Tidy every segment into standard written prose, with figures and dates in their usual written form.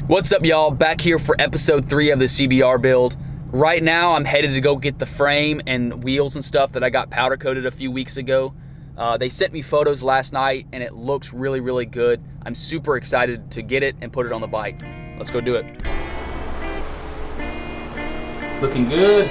What's up, y'all? Back here for episode 3 of the CBR build. Right now I'm headed to go get the frame and wheels and stuff that I got powder coated a few weeks ago. They sent me photos last night and it looks really good. I'm super excited to get it and put it on the bike. Let's go do it. Looking good.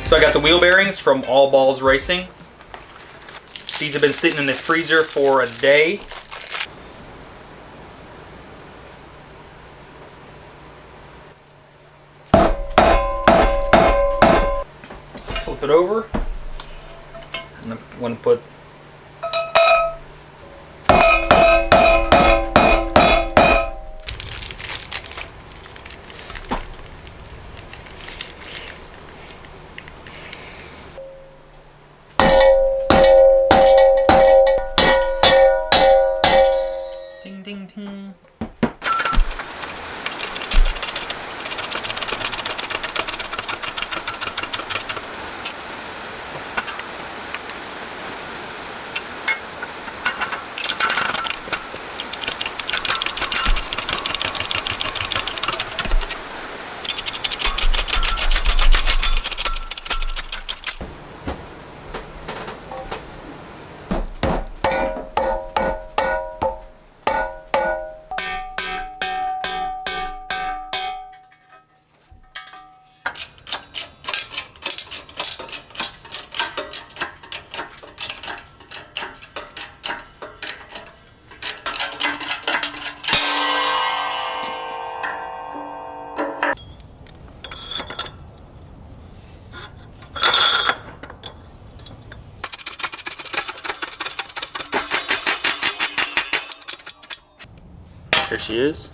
So I got the wheel bearings from All Balls Racing. These have been sitting in the freezer for a day. Flip it over. And I'm going to put ding ding ding. There she is.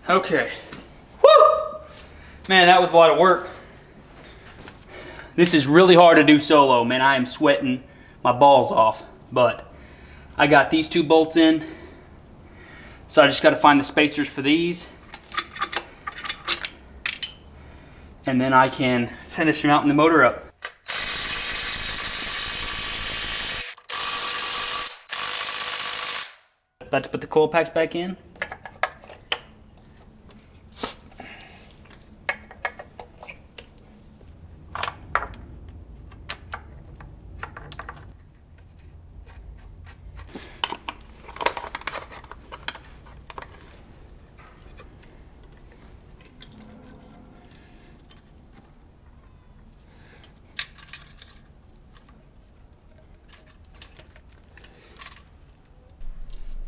Okay. Woo! Man, that was a lot of work. This is really hard to do solo, man. I am sweating my balls off, but I got these 2 bolts in. So I just got to find the spacers for these. And then I can finish mounting the motor up. About to put the coil packs back in.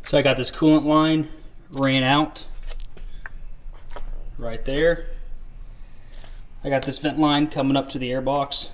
So I got this coolant line ran out right there. I got this vent line coming up to the air box.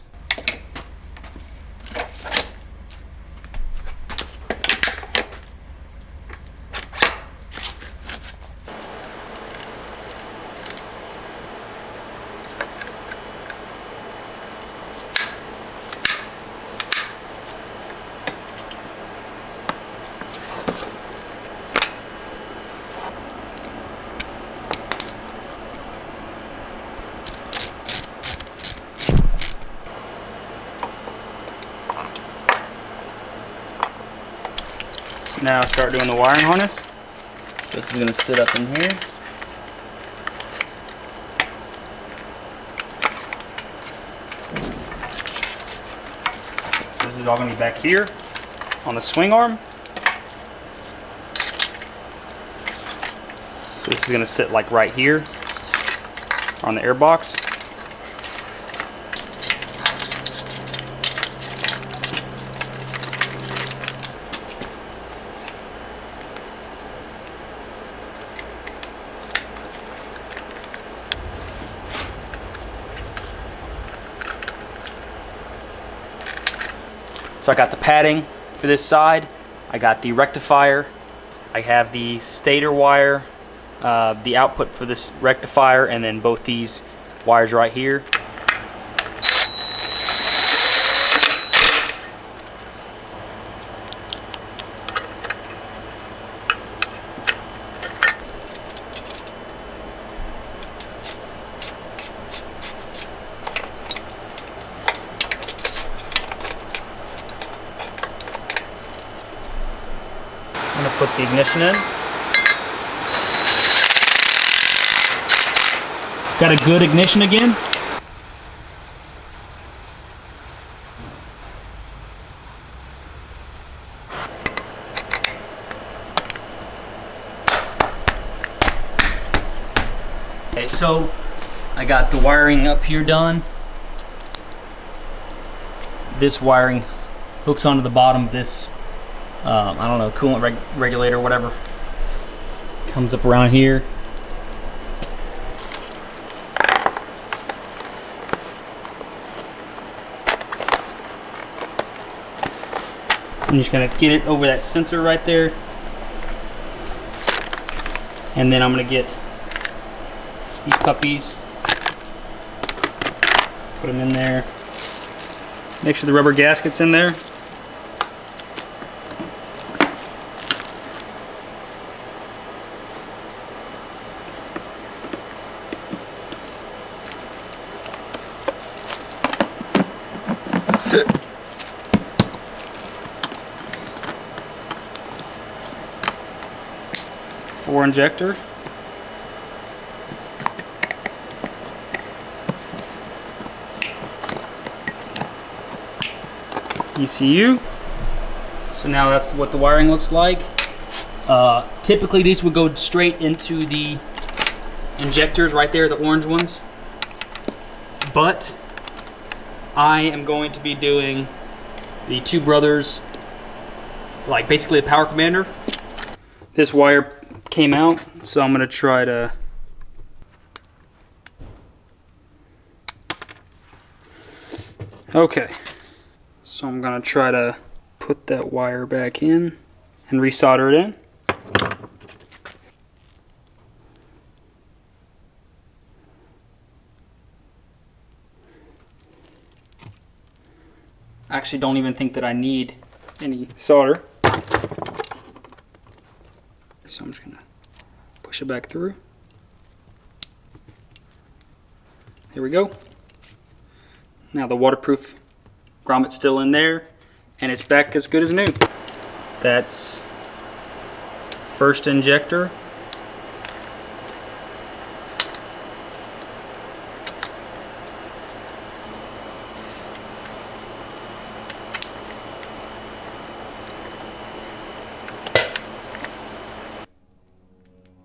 Now start doing the wiring harness. So this is going to sit up in here. So this is all going to be back here on the swing arm. So this is going to sit like right here on the air box. So I got the padding for this side, I got the rectifier, I have the stator wire, the output for this rectifier, and then both these wires right here. I'm going to put the ignition in. Got a good ignition again. Okay, so I got the wiring up here done. This wiring hooks onto the bottom of this I don't know, coolant regulator, whatever. Comes up around here. I'm just gonna get it over that sensor right there. And then I'm gonna get these puppies, put them in there. Make sure the rubber gasket's in there. Four injector. ECU. So now that's what the wiring looks like. Typically these would go straight into the injectors right there, the orange ones. But I am going to be doing the Two Brothers, like basically a power commander. This wire came out, so I'm gonna try to so I'm gonna try to put that wire back in and resolder it in. I actually don't even think that I need any solder. So I'm just gonna push it back through. Here we go. Now the waterproof grommet's still in there, and it's back as good as new. That's first injector.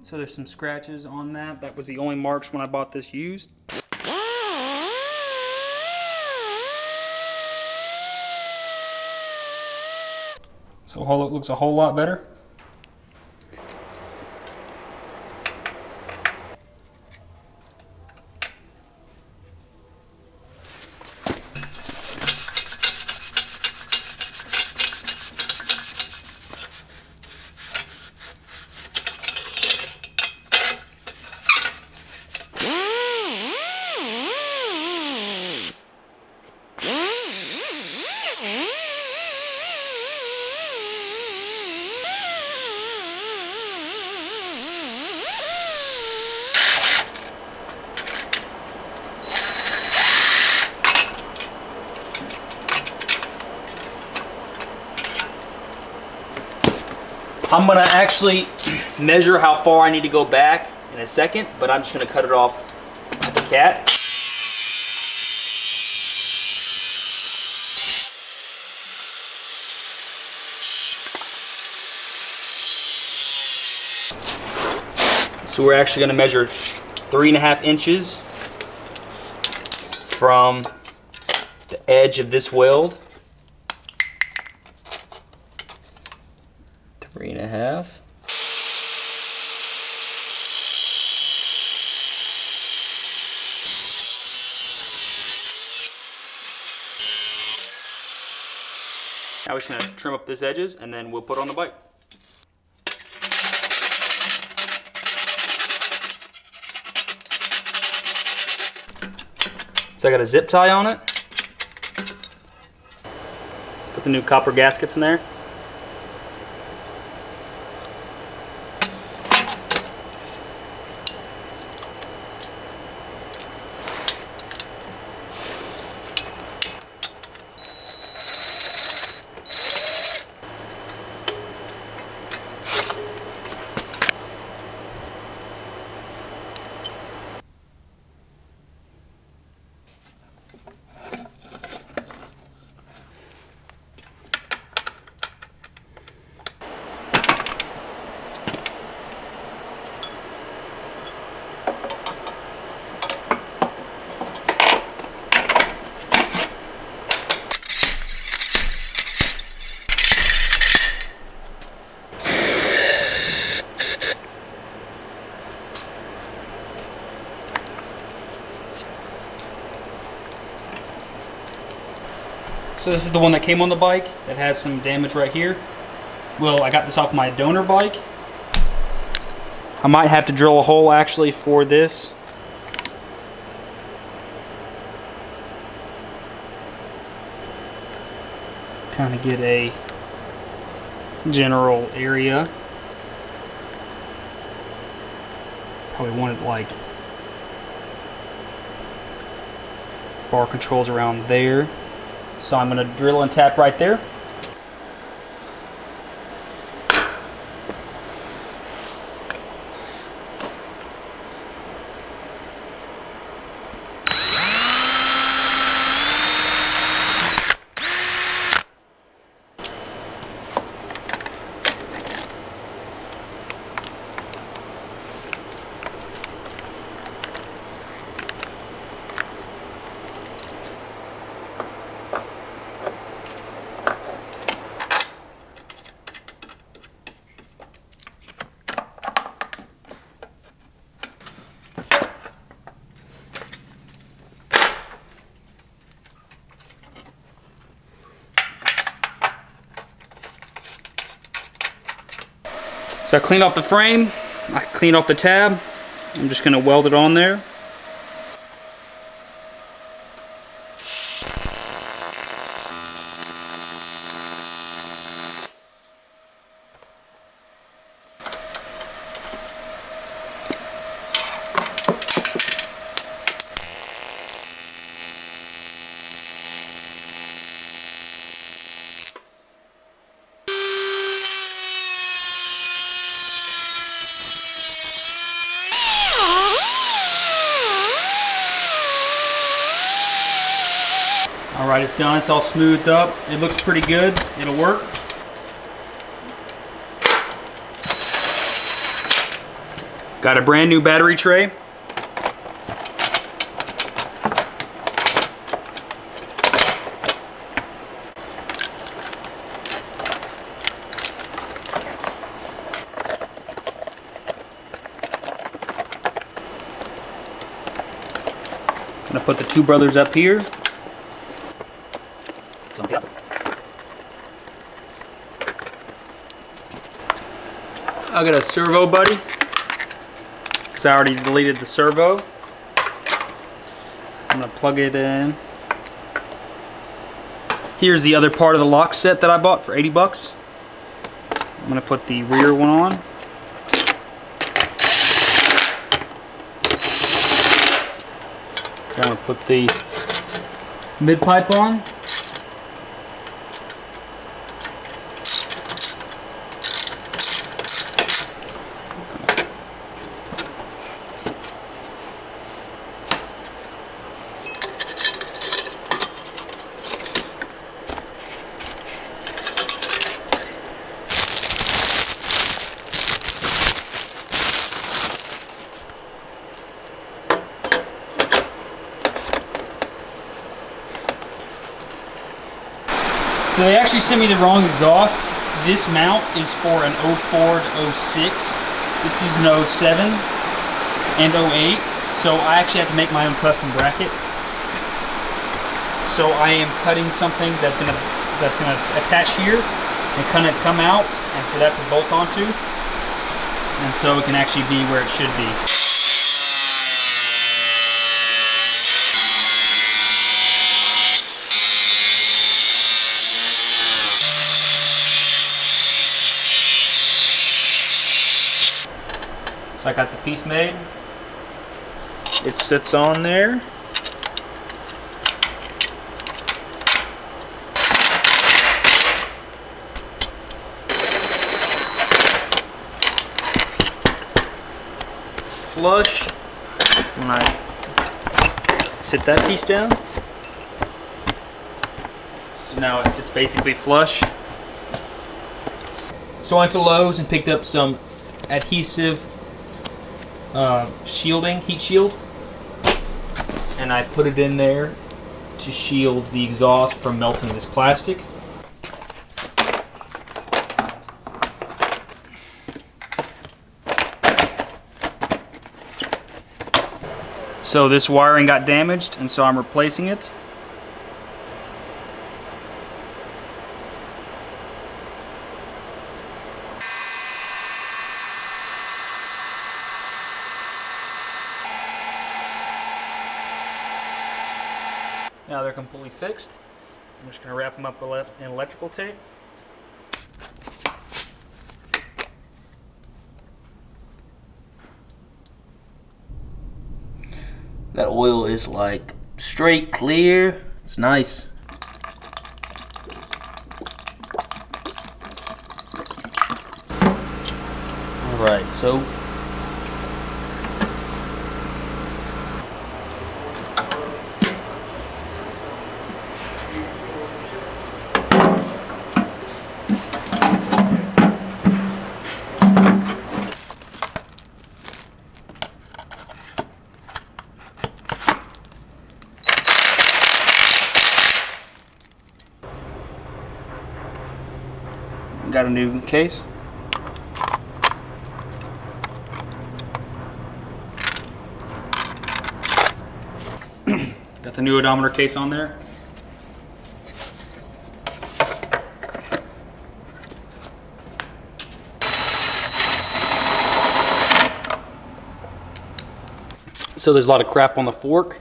So there's some scratches on that. That was the only marks when I bought this used. So it looks a whole lot better. I'm gonna actually measure how far I need to go back in a second, but I'm just gonna cut it off at the cat. So we're actually gonna measure 3.5 inches from the edge of this weld. 3.5. Now we're just gonna trim up these edges and then we'll put on the bike. So I got a zip tie on it. Put the new copper gaskets in there. So this is the one that came on the bike that has some damage right here. Well, I got this off my donor bike. I might have to drill a hole actually for this. Kind of get a general area. Probably want it like bar controls around there. So I'm going to drill and tap right there. So I cleaned off the frame, I cleaned off the tab. I'm just going to weld it on there. Alright, it's done. It's all smoothed up. It looks pretty good. It'll work. Got a brand new battery tray. I'm gonna put the two brothers up here. I got a servo buddy, because I already deleted the servo. I'm going to plug it in. Here's the other part of the lock set that I bought for 80 bucks. I'm going to put the rear one on. I'm going to put the mid pipe on. So they actually sent me the wrong exhaust. This mount is for an 04 to 06. This is an 07 and 08. So I actually have to make my own custom bracket. So I am cutting something that's gonna attach here and kind of come out, and for that to bolt onto, and so it can actually be where it should be. So I got the piece made. It sits on there. Flush when I sit that piece down. So now it sits basically flush. So I went to Lowe's and picked up some adhesive shielding, heat shield, and I put it in there to shield the exhaust from melting this plastic. So this wiring got damaged, and so I'm replacing it. Now they're completely fixed. I'm just going to wrap them up in electrical tape. That oil is like straight clear. It's nice. Alright, so got a new case. Got the new odometer case on there. So there's a lot of crap on the fork,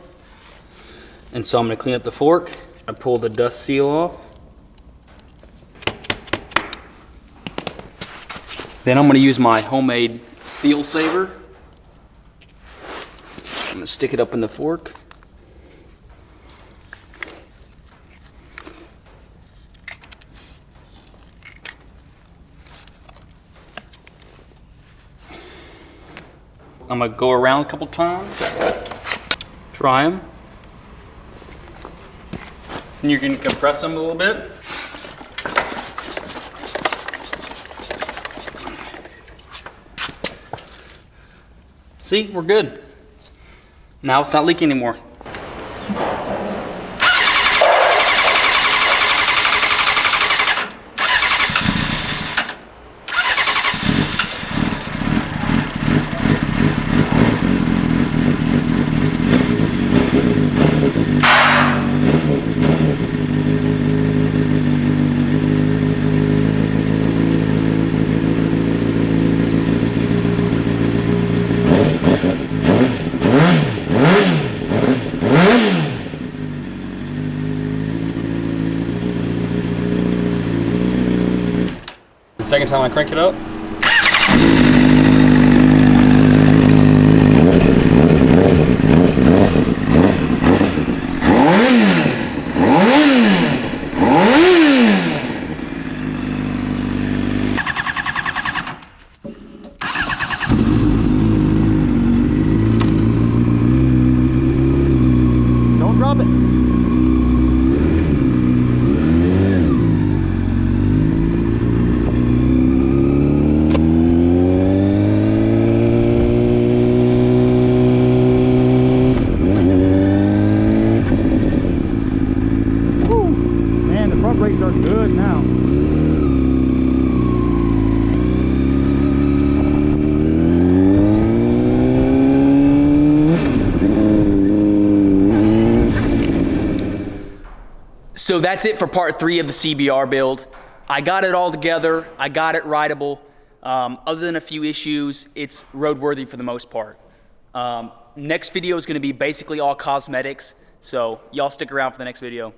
and so I'm going to clean up the fork. I pull the dust seal off. Then I'm going to use my homemade seal saver. I'm going to stick it up in the fork. I'm going to go around a couple times, try them. And you're going to compress them a little bit. See, we're good. Now it's not leaking anymore. The second time I crank it up. Don't drop it. These are good now. So that's it for part 3 of the CBR build. I got it all together. I got it rideable. Other than a few issues, it's roadworthy for the most part. Next video is going to be basically all cosmetics. So y'all stick around for the next video.